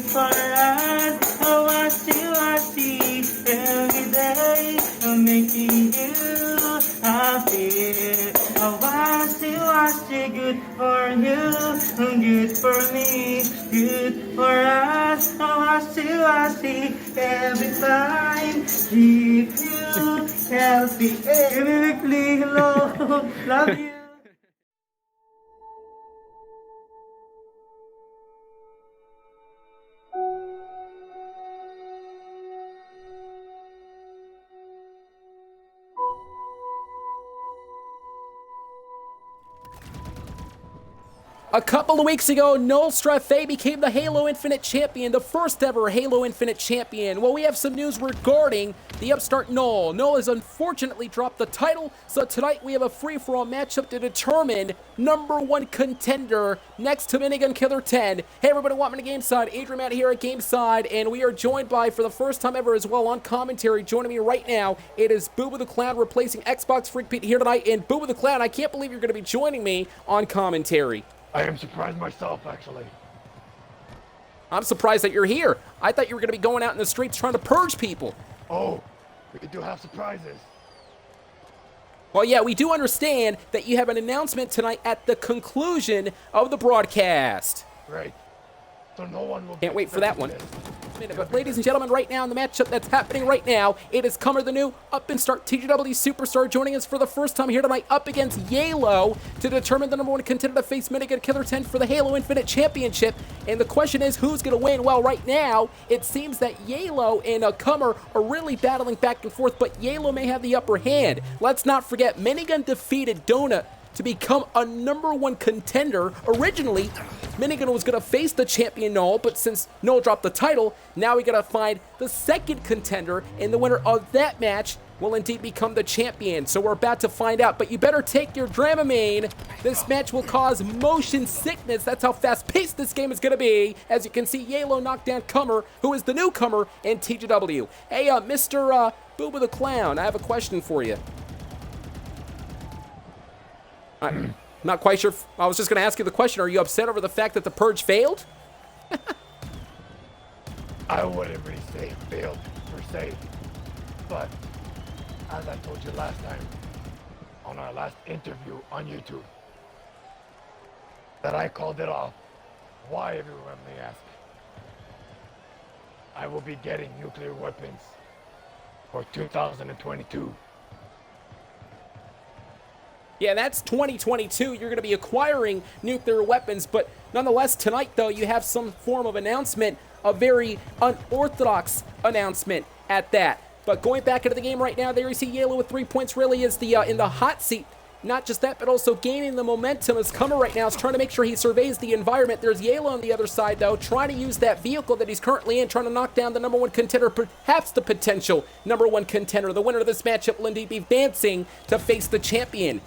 for us. Oh, I see every day. I'm making you happy. Oh, I see good for you, good for me, good for us. Oh, I see every time. Keep you healthy. Hey, hello, love you. A couple of weeks ago, Null Strafe became the Halo Infinite Champion, the first ever Halo Infinite Champion. Well, we have some news regarding the upstart Null. Null has unfortunately dropped the title, so tonight we have a free-for-all matchup to determine #1 contender next to Minigun Killer 10. Hey everybody, welcome to Gameside. Adrian Matt here at Gameside, and we are joined by, for the first time ever as well on commentary, joining me right now, it is BooBoo the Clown replacing Xbox Freak Pete here tonight. And BooBoo the Clown, I can't believe you're going to be joining me on commentary. I am surprised myself, actually. I'm surprised that you're here. I thought you were going to be going out in the streets trying to purge people. Oh, we do have surprises. Well, yeah, we do understand that you have an announcement tonight at the conclusion of the broadcast. Great. So no one will... Can't wait for that one. But ladies and gentlemen, right now in the matchup that's happening right now, it is Comer the new up and start TGW superstar joining us for the first time here tonight up against Yaeloe to determine the #1 contender to face Minigun Killer 10 for the Halo Infinite Championship. And the question is, who's going to win? Well, right now, it seems that Yaeloe and Comer are really battling back and forth, but Yaeloe may have the upper hand. Let's not forget, Minigun defeated Donut to become a #1 contender. Originally, Minigun was going to face the champion Null, but since Null dropped the title, now we got to find the second contender, and the winner of that match will indeed become the champion. So we're about to find out, but you better take your Dramamine. This match will cause motion sickness. That's how fast-paced this game is going to be. As you can see, Yaeloe knocked down Comer, who is the newcomer in TGW. Hey, Mr. BooBoo the Clown, I have a question for you. I'm not quite sure. I was just going to ask you the question. Are you upset over the fact that the purge failed? I wouldn't really say it failed, per se. But, as I told you last time, on our last interview on YouTube, that I called it off. Why, everyone may ask. I will be getting nuclear weapons for 2022. Yeah, that's 2022. You're going to be acquiring nuclear weapons, but nonetheless, tonight, though, you have some form of announcement, a very unorthodox announcement at that. But going back into the game right now, there you see Yaeloe with 3 points really is the in the hot seat. Not just that, but also gaining the momentum as Comer right now is trying to make sure he surveys the environment. There's Yaeloe on the other side, though, trying to use that vehicle that he's currently in, trying to knock down the #1 contender, perhaps the potential #1 contender. The winner of this matchup will indeed be advancing to face the champion.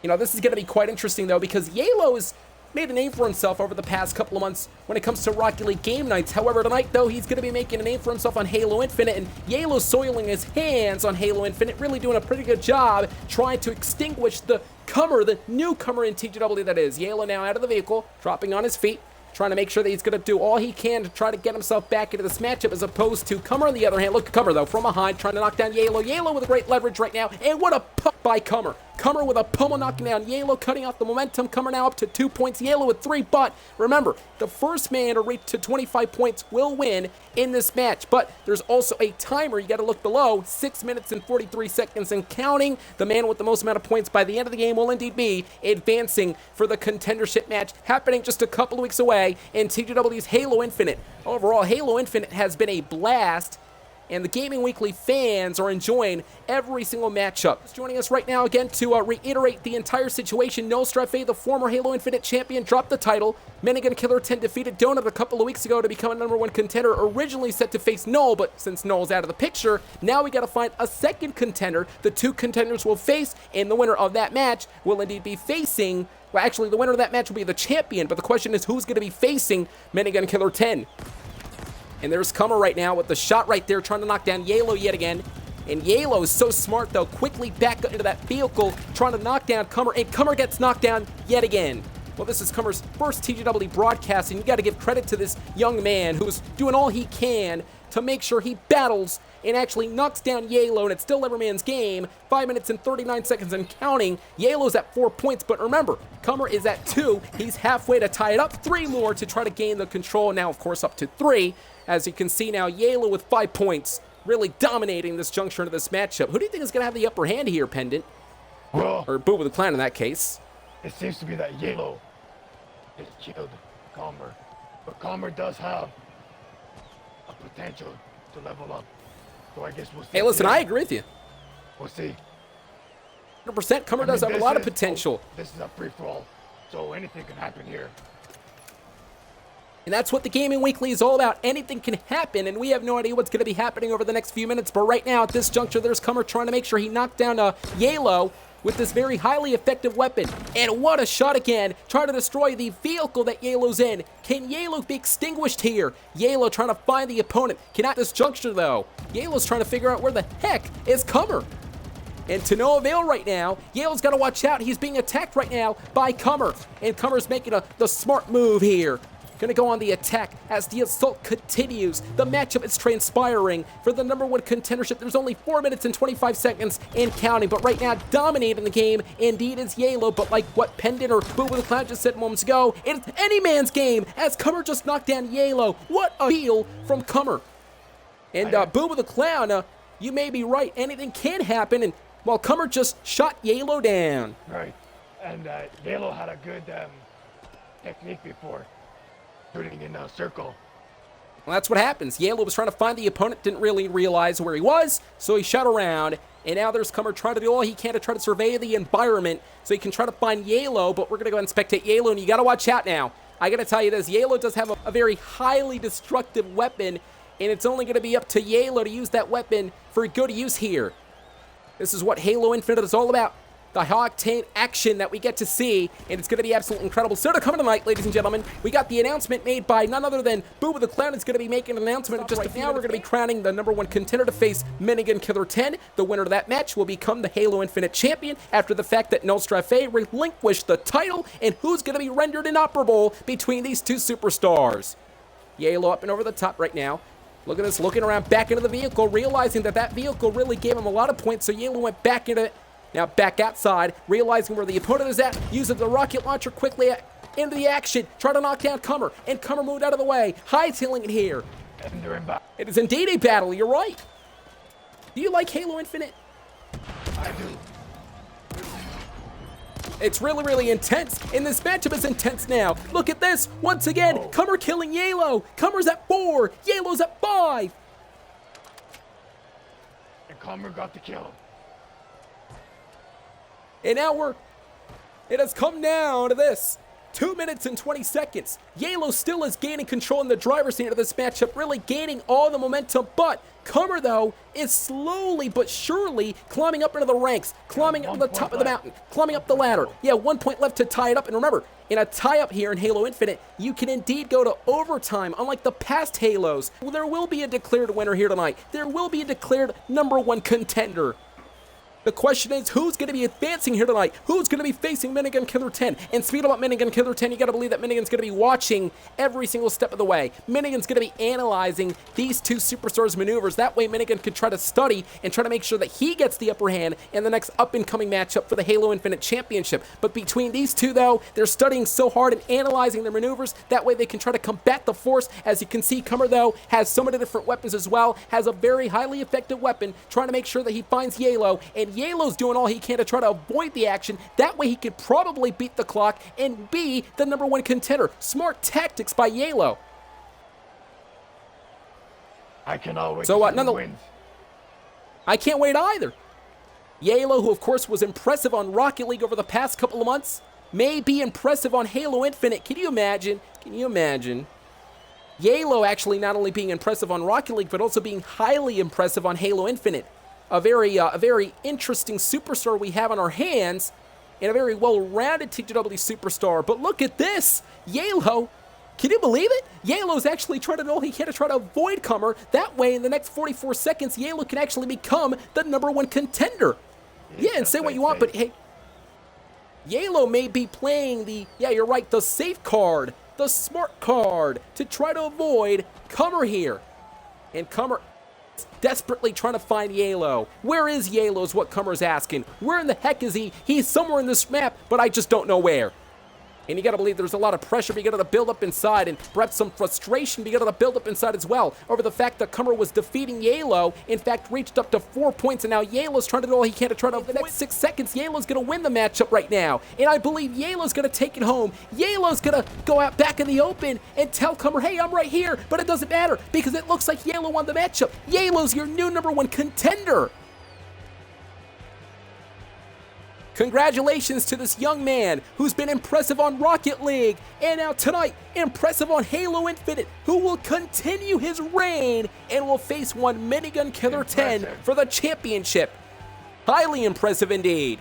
You know, this is going to be quite interesting, though, because Yaeloe has made a name for himself over the past couple of months when it comes to Rocket League game nights. However, tonight, though, he's going to be making a name for himself on Halo Infinite, and Yaeloe's soiling his hands on Halo Infinite, really doing a pretty good job trying to extinguish the Comer, the newcomer in TGW that is. Yaeloe now out of the vehicle, dropping on his feet, trying to make sure that he's going to do all he can to try to get himself back into this matchup, as opposed to Comer on the other hand. Look at Comer, though, from behind, trying to knock down Yaeloe. Yaeloe with a great leverage right now, and what a puck by Comer. Comer with a pummel knocking down Yaeloe, cutting off the momentum. Comer now up to 2 points, Yaeloe with 3, but remember, the first man to reach to 25 points will win in this match, but there's also a timer. You got to look below, 6 minutes and 43 seconds and counting. The man with the most amount of points by the end of the game will indeed be advancing for the contendership match, happening just a couple of weeks away in TGW's Halo Infinite. Overall, Halo Infinite has been a blast, and the Gaming Weekly fans are enjoying every single matchup. Joining us right now again to reiterate the entire situation, Null Strafe, the former Halo Infinite champion, dropped the title. Minigun Killer 10 defeated Donut a couple of weeks ago to become a #1 contender, originally set to face Null, but since Null's out of the picture, now we got to find a second contender. The 2 contenders will face, and the winner of that match will indeed be facing, well, actually, the winner of that match will be the champion, but the question is who's going to be facing Minigun Killer 10. And there's Comer right now with the shot right there, trying to knock down Yaeloe yet again. And Yaeloe is so smart, though, quickly back into that vehicle, trying to knock down Comer, and Comer gets knocked down yet again. Well, this is Cummer's first TGW broadcast, and you got to give credit to this young man who's doing all he can to make sure he battles and actually knocks down Yaeloe, and it's still Everman's game. 5 minutes and 39 seconds and counting. Yaeloe's at 4 points, but remember, Cummer is at 2. He's halfway to tie it up. 3 more to try to gain the control. Now, of course, up to 3. As you can see now, Yaeloe with 5 points, really dominating this juncture into this matchup. Who do you think is going to have the upper hand here, Pendant? Well, Or BooBoo the Clown in that case. it seems to be that Yaeloe is killed Calmer. But Calmer does have a potential to level up. So I guess we'll see. Hey, listen, I agree with you. We'll see. 100%. Cummer does have a lot of potential. This is a free-for-all, so anything can happen here. And that's what the Gaming Weekly is all about. Anything can happen, and we have no idea what's going to be happening over the next few minutes. But right now, at this juncture, there's Cummer trying to make sure he knocked down Yaeloe with this very highly effective weapon. And what a shot again, trying to destroy the vehicle that Yaeloe's in. Can Yaeloe be extinguished here? Yaeloe trying to find the opponent. Cannot this juncture, though. Yaeloe's trying to figure out where the heck is Cummer. And to no avail right now. Yaeloe's got to watch out. He's being attacked right now by Cummer. And Cummer's making the smart move here. Gonna go on the attack as the assault continues. The matchup is transpiring for the #1 contendership. There's only 4 minutes and 25 seconds and counting, but right now dominating the game indeed is Yaeloe. But like what Pendant or BooBoo the Clown just said moments ago, it's any man's game as Cummer just knocked down Yaeloe. What a deal from Cummer. And BooBoo the Clown, you may be right. Anything can happen, and while Cummer just shot Yaeloe down. Right. And Yaeloe had a good technique before. Shooting in a circle. Well, that's what happens. Yaeloe was trying to find the opponent, didn't really realize where he was, so he shot around, and now there's Cummer trying to do all he can to try to survey the environment so he can try to find Yaeloe, but we're going to go ahead and spectate Yaeloe, and you got to watch out now. I got to tell you this, Yaeloe does have a very highly destructive weapon, and it's only going to be up to Yaeloe to use that weapon for good use here. This is what Halo Infinite is all about. The high-octane action that we get to see, and it's going to be absolutely incredible. So to come tonight, ladies and gentlemen, we got the announcement made by none other than BooBoo the Clown is going to be making an announcement. Just right now, we're going to be crowning the #1 contender to face Minigun Killer 10. The winner of that match will become the Halo Infinite champion after the fact that null strafe relinquished the title, and who's going to be rendered inoperable between these two superstars. Yaeloe up and over the top right now. Look at this, looking around back into the vehicle, realizing that that vehicle really gave him a lot of points, so Yaeloe went back into it. Now back outside, realizing where the opponent is at, using the rocket launcher quickly into the action, trying to knock down Cummer, and Cummer moved out of the way, hightailing it here. And they're in battle. It is indeed a battle, you're right. Do you like Halo Infinite? I do. It's really, really intense, and this matchup is intense now. Look at this, once again, Cummer killing Yaeloe. Cummer's at 4, Yaeloe's at 5. And Calmer got the kill. And now it has come down to this. 2 minutes and 20 seconds. Yaeloe still is gaining control in the driver's seat of this matchup, really gaining all the momentum, but Cummer, though, is slowly but surely climbing up into the ranks, climbing up to the top of the mountain, climbing up the ladder. Yeah, 1 point left to tie it up, and remember, in a tie-up here in Halo Infinite, you can indeed go to overtime, unlike the past Halos. Well, there will be a declared winner here tonight. There will be a declared #1 contender. The question is, who's going to be advancing here tonight? Who's going to be facing Minigun Killer 10? And speed about Minigun Killer 10, you got to believe that Minigun's going to be watching every single step of the way. Minigun's going to be analyzing these two superstars' maneuvers. That way, Minigun could try to study and try to make sure that he gets the upper hand in the next up-and-coming matchup for the Halo Infinite Championship. But between these two, though, they're studying so hard and analyzing their maneuvers. That way, they can try to combat the force. As you can see, Cummer, though, has so many different weapons as well. Has a very highly effective weapon, trying to make sure that he finds Yaeloe. And Yaeloe's doing all he can to try to avoid the action. That way he could probably beat the clock and be the #1 contender. Smart tactics by Yaeloe. I cannot wait so, to see who wins. I can't wait either. Yaeloe, who of course was impressive on Rocket League over the past couple of months, may be impressive on Halo Infinite. Can you imagine? Can you imagine? Yaeloe actually not only being impressive on Rocket League, but also being highly impressive on Halo Infinite. A very interesting superstar we have on our hands, and a very well-rounded TGW superstar. But look at this, Yaeloe. Can you believe it? Yaeloe's actually trying to do all he can to try to avoid Cummer. That way, in the next 44 seconds, Yaeloe can actually become the #1 contender. Yeah, and say what you want, but hey, Yaeloe may be playing the, yeah, you're right, the safe card, the smart card, to try to avoid Comer here. And Comer desperately trying to find Yaeloe. Where is Yaeloe is what Comer's asking. Where in the heck is he? He's somewhere in this map, but I just don't know where. And you gotta believe there's a lot of pressure beginning to build up inside, and perhaps some frustration beginning to build up inside as well over the fact that Comer was defeating Yaeloe. In fact, reached up to 4 points, and now Yaeloe's trying to do all he can to try to. The next 6 seconds, Yaeloe's gonna win the matchup right now, and I believe Yaeloe's gonna take it home. Yaeloe's gonna go out back in the open and tell Comer, hey, I'm right here, but it doesn't matter because it looks like Yaeloe won the matchup. Yaeloe's your new #1 contender. Congratulations to this young man who's been impressive on Rocket League, and now tonight, impressive on Halo Infinite, who will continue his reign and will face one Minigun Killer 10 for the championship. Highly impressive indeed.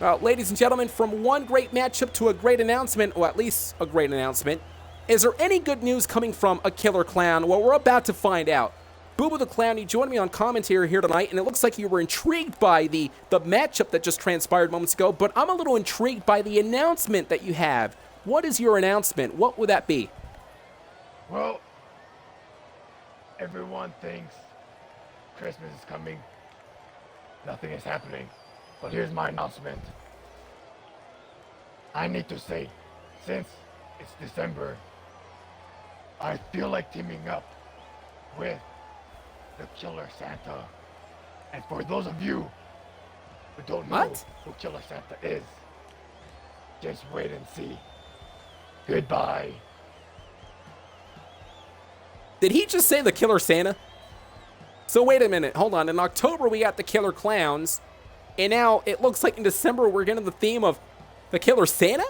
Ladies and gentlemen, from one great matchup to a great announcement, or at least a great announcement, is there any good news coming from a Killer Clown? Well, we're about to find out. BooBoo the Clown, you joined me on commentary here tonight, and it looks like you were intrigued by the matchup that just transpired moments ago, but I'm a little intrigued by the announcement that you have. What is your announcement? What would that be? Well, everyone thinks Christmas is coming. Nothing is happening. But here's my announcement. I need to say, since it's December, I feel like teaming up with the Killer Santa. And for those of you who don't know who Killer Santa is, just wait and see. Goodbye. Did he just say the Killer Santa? So wait a minute, hold on. In October we got the Killer Clowns, and now it looks like in December we're getting the theme of the Killer Santa?